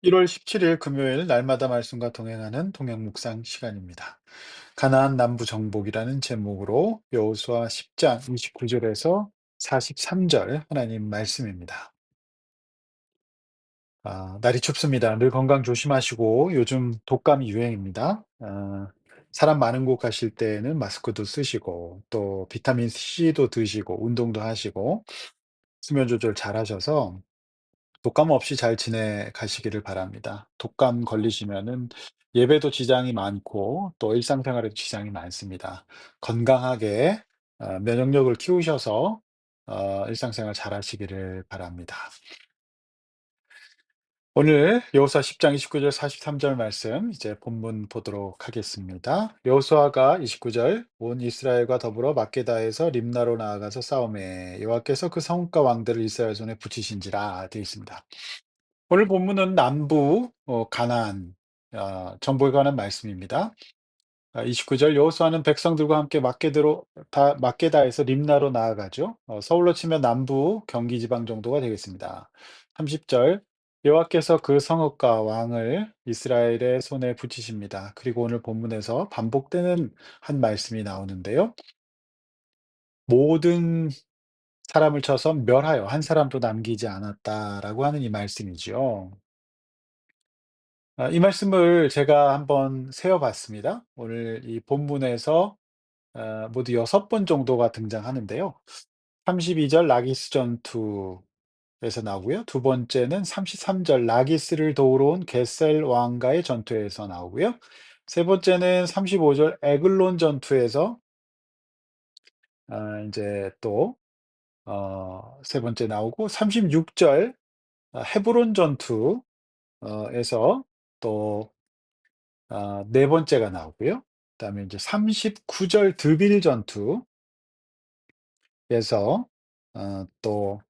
1월 17일 금요일 날마다 말씀과 동행하는 동행 묵상 시간입니다. 가나안 남부 정복이라는 제목으로 여호수아 10장 29절에서 43절 하나님 말씀입니다. 날이 춥습니다. 늘 건강 조심하시고 요즘 독감이 유행입니다. 사람 많은 곳 가실 때는 마스크도 쓰시고 또 비타민 C도 드시고 운동도 하시고 수면 조절 잘 하셔서 독감 없이 잘 지내가시기를 바랍니다. 독감 걸리시면은 예배도 지장이 많고 또 일상생활에도 지장이 많습니다. 건강하게 면역력을 키우셔서 일상생활 잘하시기를 바랍니다. 오늘 여호수아 10장 29절 43절 말씀 이제 본문 보도록 하겠습니다. 여호수아가 29절 온 이스라엘과 더불어 막게다에서 림나로 나아가서 싸우매 여호와께서 그 성읍과 왕들을 이스라엘 손에 붙이신지라 되어 있습니다. 오늘 본문은 남부 가나안 정복에 관한 말씀입니다. 29절 여호수아는 백성들과 함께 막게다에서 림나로 나아가죠. 서울로 치면 남부 경기 지방 정도가 되겠습니다. 30절 여호와께서 그 성읍과 왕을 이스라엘의 손에 붙이십니다. 그리고 오늘 본문에서 반복되는 한 말씀이 나오는데요. 모든 사람을 쳐서 멸하여 한 사람도 남기지 않았다라고 하는 이 말씀이죠. 이 말씀을 제가 한번 세어 봤습니다. 오늘 이 본문에서 모두 6번 정도가 등장하는데요. 32절 라기스 전투에서 나오고요. 두 번째는 33절 라기스를 도우러 온 게셀 왕과의 전투에서 나오고요. 세 번째는 35절 에글론 전투에서 인제 또 세 번째 나오고 36절 헤브론 전투 에서 또 네 번째가 나오고요. 그다음에 이제 39절 드빌 전투에서 또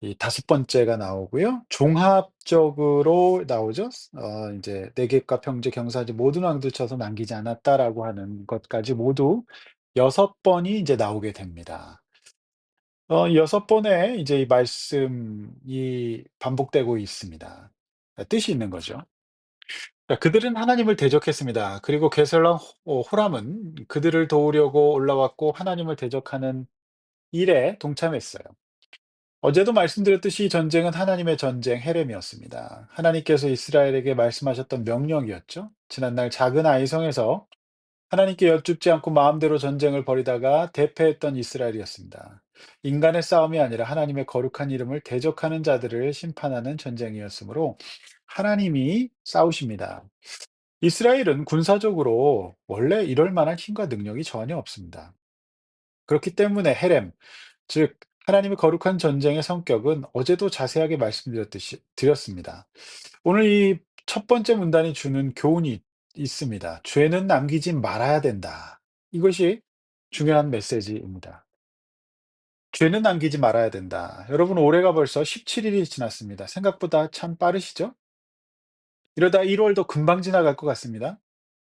이 다섯 번째가 나오고요. 종합적으로 나오죠. 인제 내겝과 평지 경사지 모든 왕들 쳐서 남기지 않았다라고 하는 것까지 모두 6번이 이제 나오게 됩니다. 6번의 이제 이 말씀이 반복되고 있습니다. 뜻이 있는 거죠. 그들은 하나님을 대적했습니다. 그리고 게셀러 호람은 그들을 도우려고 올라왔고 하나님을 대적하는 일에 동참했어요. 어제도 말씀드렸듯이 이 전쟁은 하나님의 전쟁 헤렘이었습니다. 하나님께서 이스라엘에게 말씀하셨던 명령이었죠. 지난날 작은 아이성에서 하나님께 여쭙지 않고 마음대로 전쟁을 벌이다가 대패했던 이스라엘이었습니다. 인간의 싸움이 아니라 하나님의 거룩한 이름을 대적하는 자들을 심판하는 전쟁이었으므로 하나님이 싸우십니다. 이스라엘은 군사적으로 원래 이럴 만한 힘과 능력이 전혀 없습니다. 그렇기 때문에 헤렘, 즉 하나님의 거룩한 전쟁의 성격은 어제도 자세하게 드렸습니다. 오늘 이 첫 번째 문단이 주는 교훈이 있습니다. 죄는 남기지 말아야 된다. 이것이 중요한 메시지입니다. 죄는 남기지 말아야 된다. 여러분 올해가 벌써 17일이 지났습니다. 생각보다 참 빠르시죠? 이러다 1월도 금방 지나갈 것 같습니다.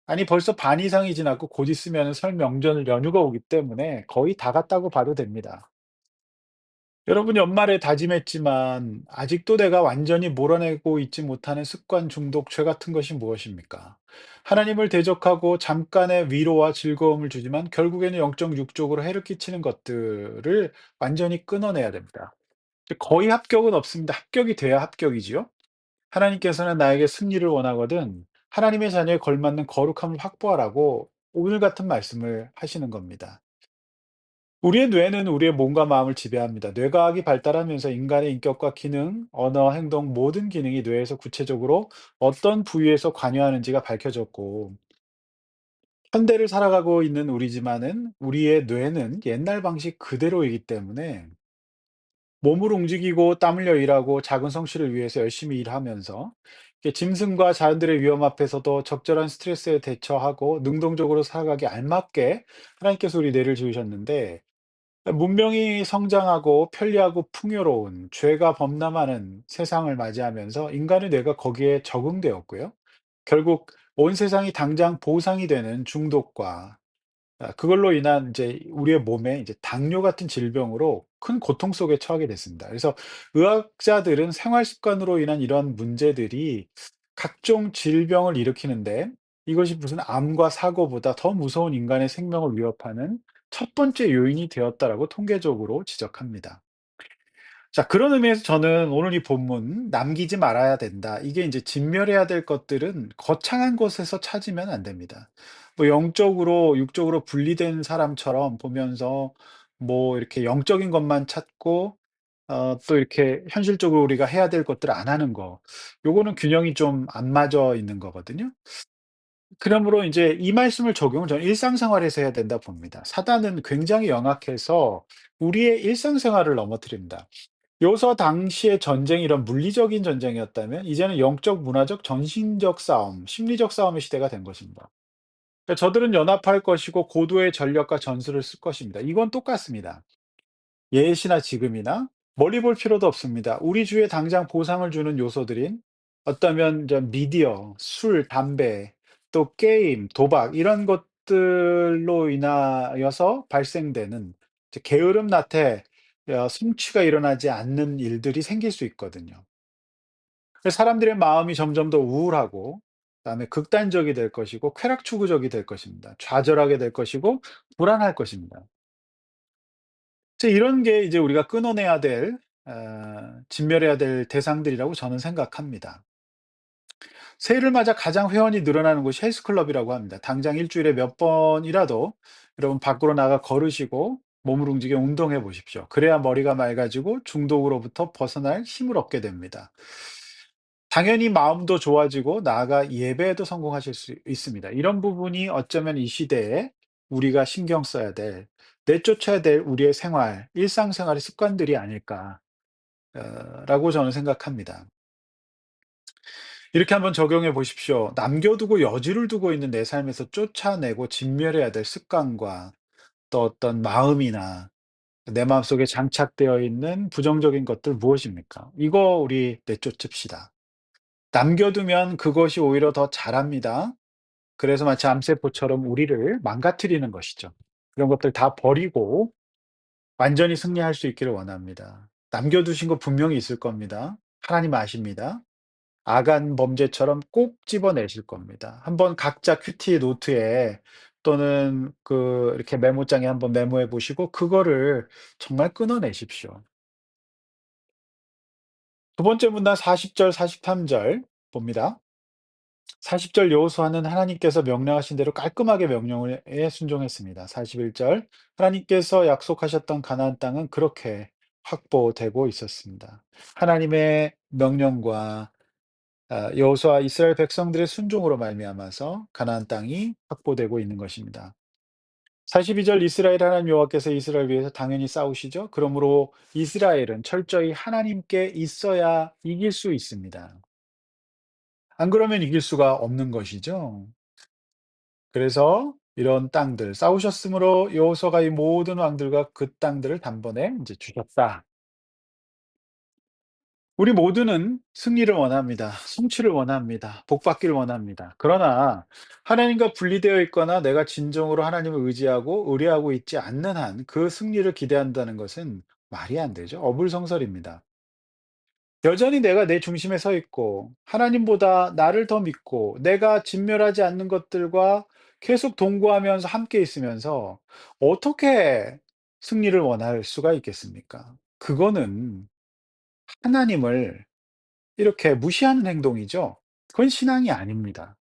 아니 벌써 반 이상이 지났고 곧 있으면 설 명절 연휴가 오기 때문에 거의 다 갔다고 봐도 됩니다. 여러분 연말에 다짐했지만 아직도 내가 완전히 몰아내고 있지 못하는 습관, 중독, 죄 같은 것이 무엇입니까? 하나님을 대적하고 잠깐의 위로와 즐거움을 주지만 결국에는 영적, 육적으로 해를 끼치는 것들을 완전히 끊어내야 됩니다. 거의 합격은 없습니다. 합격이 돼야 합격이지요. 하나님께서는 나에게 승리를 원하거든 하나님의 자녀에 걸맞는 거룩함을 확보하라고 오늘 같은 말씀을 하시는 겁니다. 우리의 뇌는 우리의 몸과 마음을 지배합니다. 뇌과학이 발달하면서 인간의 인격과 기능, 언어, 행동 모든 기능이 뇌에서 구체적으로 어떤 부위에서 관여하는지가 밝혀졌고 현대를 살아가고 있는 우리지만은 우리의 뇌는 옛날 방식 그대로이기 때문에 몸을 움직이고 땀 흘려 일하고 작은 성취를 위해서 열심히 일하면서 이렇게 짐승과 자연들의 위험 앞에서도 적절한 스트레스에 대처하고 능동적으로 살아가기 알맞게 하나님께서 우리 뇌를 지으셨는데 문명이 성장하고 편리하고 풍요로운 죄가 범람하는 세상을 맞이하면서 인간의 뇌가 거기에 적응되었고요. 결국 온 세상이 당장 보상이 되는 중독과 그걸로 인한 이제 우리의 몸에 이제 당뇨 같은 질병으로 큰 고통 속에 처하게 됐습니다. 그래서 의학자들은 생활 습관으로 인한 이런 문제들이 각종 질병을 일으키는데 이것이 무슨 암과 사고보다 더 무서운 인간의 생명을 위협하는 첫 번째 요인이 되었다라고 통계적으로 지적합니다. 자, 그런 의미에서 저는 오늘 이 본문 '남기지 말아야 된다.' 이게 인제 진멸해야 될 것들은 거창한 곳에서 찾으면 안 됩니다. 뭐 영적으로 육적으로 분리된 사람처럼 보면서 뭐 이렇게 영적인 것만 찾고 또 이렇게 현실적으로 우리가 해야 될 것들을 안 하는 거, 요거는 균형이 좀 안 맞아 있는 거거든요. 그러므로 인제 이 말씀을 적용을 저는 일상생활에서 해야 된다 봅니다. 사단은 굉장히 영악해서 우리의 일상생활을 넘어뜨립니다. 요서 당시의 전쟁이 이런 물리적인 전쟁이었다면 이제는 영적, 문화적, 정신적 싸움, 심리적 싸움의 시대가 된 것입니다. 그러니까 저들은 연합할 것이고 고도의 전력과 전술을 쓸 것입니다. 이건 똑같습니다. 예시나 지금이나 멀리 볼 필요도 없습니다. 우리 주위에 당장 보상을 주는 요소들인 어쩌면 이제 미디어, 술, 담배, 또 게임, 도박 이런 것들로 인하여서 발생되는 이제 게으름 나태 성취가 일어나지 않는 일들이 생길 수 있거든요. 그래서 사람들의 마음이 점점 더 우울하고 그다음에 극단적이 될 것이고 쾌락추구적이 될 것입니다. 좌절하게 될 것이고 불안할 것입니다. 이런 게 이제 우리가 끊어내야 될 진멸해야 될 대상들이라고 저는 생각합니다. 새해를 맞아 가장 회원이 늘어나는 곳이 헬스클럽이라고 합니다. 당장 일 주일에 몇 번이라도 여러분 밖으로 나가 걸으시고 몸을 움직여 운동해 보십시오. 그래야 머리가 맑아지고 중독으로부터 벗어날 힘을 얻게 됩니다. 당연히 마음도 좋아지고 나아가 예배에도 성공하실 수 있습니다. 이런 부분이 어쩌면 이 시대에 우리가 신경 써야 될, 내쫓아야 될 우리의 생활, 일상생활의 습관들이 아닐까 라고 저는 생각합니다. 이렇게 한번 적용해 보십시오. 남겨두고 여지를 두고 있는 내 삶에서 쫓아내고 진멸해야 될 습관과 또 어떤 마음이나 내 마음속에 장착되어 있는 부정적인 것들 무엇입니까? 이거 우리 내쫓읍시다. 남겨두면 그것이 오히려 더 자랍니다. 그래서 마치 암세포처럼 우리를 망가뜨리는 것이죠. 그런 것들 다 버리고 완전히 승리할 수 있기를 원합니다. 남겨두신 거 분명히 있을 겁니다. 하나님 아십니다. 아간 범죄처럼 꼭 집어내실 겁니다. 한번 각자 큐티 노트에 또는 이렇게 메모장에 한번 메모해 보시고 그거를 정말 끊어내십시오. 두 번째 문단 40 절 43절 봅니다. 40절 여호수아는 하나님께서 명령하신 대로 깔끔하게 명령에 순종했습니다. 41절 하나님께서 약속하셨던 가나안 땅은 그렇게 확보되고 있었습니다. 하나님의 명령과 여호수아 이스라엘 백성들의 순종으로 말미암아서 가나안 땅이 확보되고 있는 것입니다. 42절 이스라엘 하나님 여호와께서 이스라엘을 위해서 당연히 싸우시죠. 그러므로 이스라엘은 철저히 하나님께 있어야 이길 수 있습니다. 안 그러면 이길 수가 없는 것이죠. 그래서 이런 땅들 싸우셨으므로 여호수아가 이 모든 왕들과 그 땅들을 단번에 인제 주셨다. 우리 모두는 승리를 원합니다. 성취를 원합니다. 복 받기를 원합니다. 그러나 하나님과 분리되어 있거나 내가 진정으로 하나님을 의지하고 의뢰하고 있지 않는 한 그 승리를 기대한다는 것은 말이 안 되죠. 어불성설입니다. 여전히 내가 내 중심에 서 있고 하나님보다 나를 더 믿고 내가 진멸하지 않는 것들과 계속 동거하면서 함께 있으면서 어떻게 승리를 원할 수가 있겠습니까? 그거는 하나님을 이렇게 무시하는 행동이죠. 그건 신앙이 아닙니다.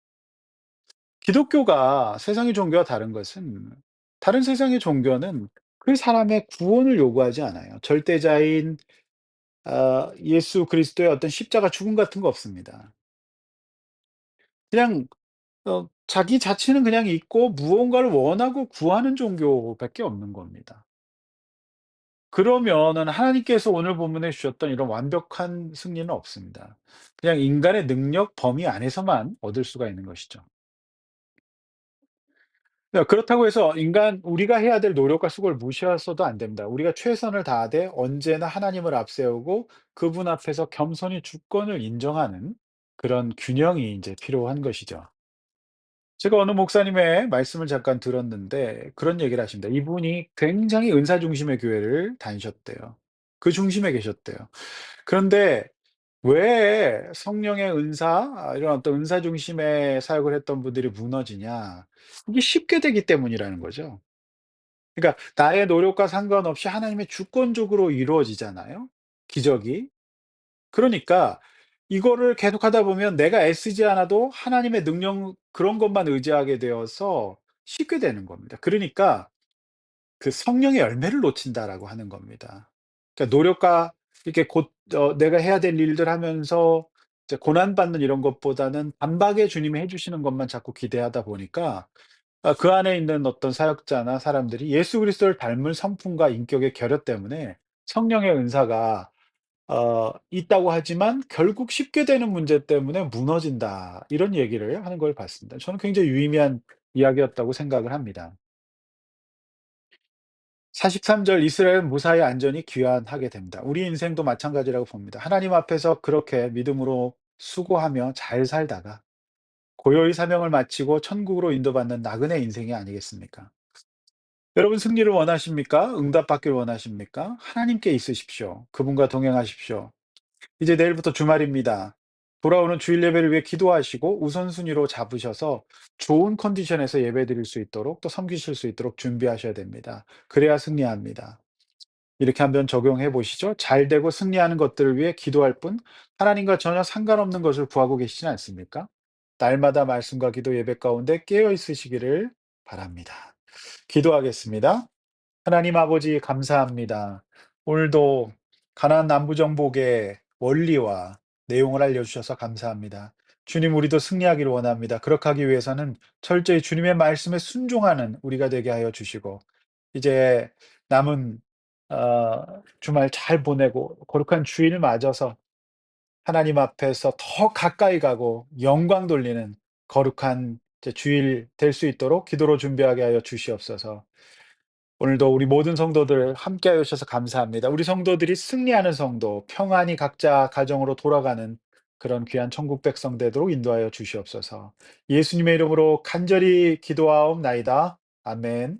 기독교가 세상의 종교와 다른 것은 다른 세상의 종교는 그 사람의 구원을 요구하지 않아요. 절대자인 예수 그리스도의 어떤 십자가 죽음 같은 거 없습니다. 그냥 자기 자치는 그냥 있고 무언가를 원하고 구하는 종교밖에 없는 겁니다. 그러면은 하나님께서 오늘 본문에 주셨던 이런 완벽한 승리는 없습니다. 그냥 인간의 능력 범위 안에서만 얻을 수가 있는 것이죠. 그렇다고 해서 우리가 해야 될 노력과 수고를 무시해서도 안 됩니다. 우리가 최선을 다하되 언제나 하나님을 앞세우고 그분 앞에서 겸손히 주권을 인정하는 그런 균형이 인제 필요한 것이죠. 제가 어느 목사님의 말씀을 잠깐 들었는데 그런 얘기를 하십니다. 이분이 굉장히 은사 중심의 교회를 다니셨대요. 그 중심에 계셨대요. 그런데 왜 성령의 은사 이런 어떤 은사 중심의 사역을 했던 분들이 무너지냐. 이게 쉽게 되기 때문이라는 거죠. 그러니까 나의 노력과 상관없이 하나님의 주권적으로 이루어지잖아요, 기적이. 그러니까 이거를 계속하다 보면 내가 애쓰지 않아도 하나님의 능력 그런 것만 의지하게 되어서 쉽게 되는 겁니다. 그러니까 그 "성령의 열매를 놓친다."라고 하는 겁니다. 그러니까 노력과 이렇게 곧 내가 해야 될 일들 하면서 이제 고난받는 이런 것보다는 단박에 주님이 해 주시는 것만 자꾸 기대하다 보니까 그 안에 있는 어떤 사역자나 사람들이 예수 그리스도를 닮을 성품과 인격의 결여 때문에 성령의 은사가 있다고 하지만 결국 쉽게 되는 문제 때문에 무너진다. 이런 얘기를 하는 걸 봤습니다. 저는 굉장히 유의미한 이야기였다고 생각을 합니다. 43절 이스라엘 무사히 안전히 귀환하게 됩니다. 우리 인생도 마찬가지라고 봅니다. 하나님 앞에서 그렇게 믿음으로 수고하며 잘 살다가 고요히 사명을 마치고 천국으로 인도받는 나그네 인생이 아니겠습니까? 여러분 승리를 원하십니까? 응답받기를 원하십니까? 하나님께 있으십시오. 그분과 동행하십시오. 이제 내일부터 주말입니다. 돌아오는 주일 예배를 위해 기도하시고 우선순위로 잡으셔서 좋은 컨디션에서 예배드릴 수 있도록 또 섬기실 수 있도록 준비하셔야 됩니다. 그래야 승리합니다. 이렇게 한번 적용해 보시죠. 잘 되고 승리하는 것들을 위해 기도할 뿐 하나님과 전혀 상관없는 것을 구하고 계시진 않습니까? 날마다 말씀과 기도 예배 가운데 깨어 있으시기를 바랍니다. 기도하겠습니다. 하나님 아버지 감사합니다. 오늘도 가나안 남부정복의 원리와 내용을 알려주셔서 감사합니다. 주님, 우리도 승리하기를 원합니다. 그렇게 하기 위해서는 철저히 주님의 말씀에 순종하는 우리가 되게 하여 주시고, 이제 남은 주말 잘 보내고 거룩한 주일 맞아서 하나님 앞에서 더 가까이 가고 영광 돌리는 거룩한 이제 주일 될 수 있도록 기도로 준비하게 하여 주시옵소서. 오늘도 우리 모든 성도들 함께하여 주셔서 감사합니다. 우리 성도들이 승리하는 성도, 평안히 각자 가정으로 돌아가는 그런 귀한 천국 백성 되도록 인도하여 주시옵소서. 예수님의 이름으로 간절히 기도하옵나이다. 아멘.